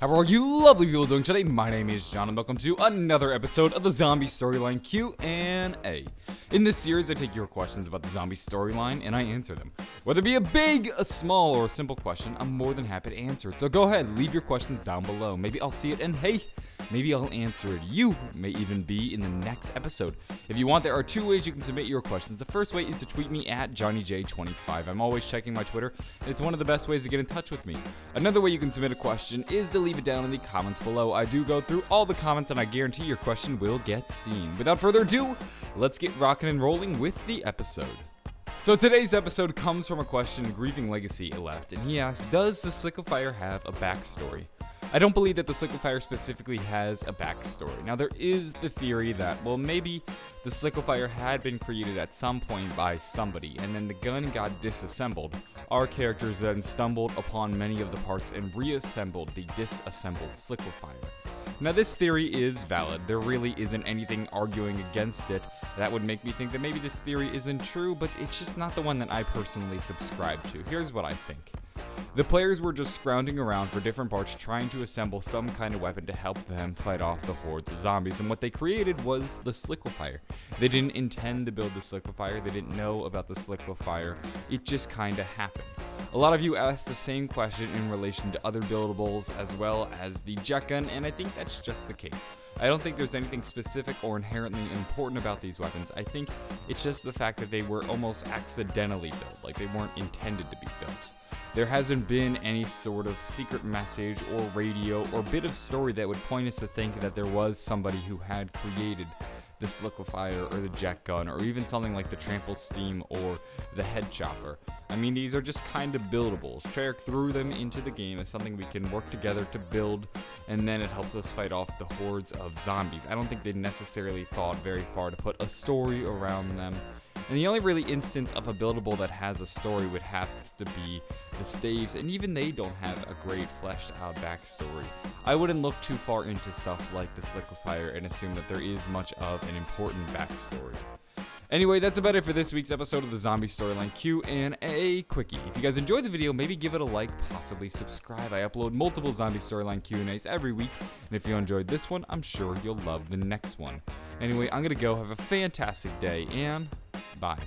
How are you lovely people doing today? My name is John and welcome to another episode of the Zombie Storyline Q&A. In this series, I take your questions about the zombie storyline and I answer them. Whether it be a big, a small, or a simple question, I'm more than happy to answer it. So go ahead, leave your questions down below. Maybe I'll see it and hey, maybe I'll answer it. You may even be in the next episode. If you want, there are two ways you can submit your questions. The first way is to tweet me at JohnnyJ25. I'm always checking my Twitter, and it's one of the best ways to get in touch with me. Another way you can submit a question is to leave it down in the comments below. I do go through all the comments, and I guarantee your question will get seen. Without further ado, let's get rocking and rolling with the episode. So today's episode comes from a question Grieving Legacy left, and he asks, does the Sliquifier have a backstory? I don't believe that the Sliquifier specifically has a backstory. Now there is the theory that, well, maybe the Sliquifier had been created at some point by somebody, and then the gun got disassembled. Our characters then stumbled upon many of the parts and reassembled the disassembled Sliquifier. Now this theory is valid. There really isn't anything arguing against it that would make me think that maybe this theory isn't true, but it's just not the one that I personally subscribe to. Here's what I think. The players were just scrounging around for different parts trying to assemble some kind of weapon to help them fight off the hordes of zombies, and what they created was the Sliquifier. They didn't intend to build the Sliquifier, they didn't know about the Sliquifier, it just kinda happened. A lot of you asked the same question in relation to other buildables as well as the jet gun, and I think that's just the case. I don't think there's anything specific or inherently important about these weapons. I think it's just the fact that they were almost accidentally built, like they weren't intended to be built. There hasn't been any sort of secret message or radio or bit of story that would point us to think that there was somebody who had created the Sliquifier or the jet gun or even something like the trample steam or the head chopper. I mean, these are just kind of buildables. Treyarch threw them into the game as something we can work together to build, and then it helps us fight off the hordes of zombies. I don't think they necessarily thought very far to put a story around them. And the only really instance of a buildable that has a story would have to be the staves, and even they don't have a great fleshed out backstory. I wouldn't look too far into stuff like the Sliquifier and assume that there is much of an important backstory. Anyway, that's about it for this week's episode of the Zombie Storyline Q&A Quickie. If you guys enjoyed the video, maybe give it a like, possibly subscribe. I upload multiple Zombie Storyline Q&As every week, and if you enjoyed this one, I'm sure you'll love the next one. Anyway, I'm gonna go. Have a fantastic day, and bye.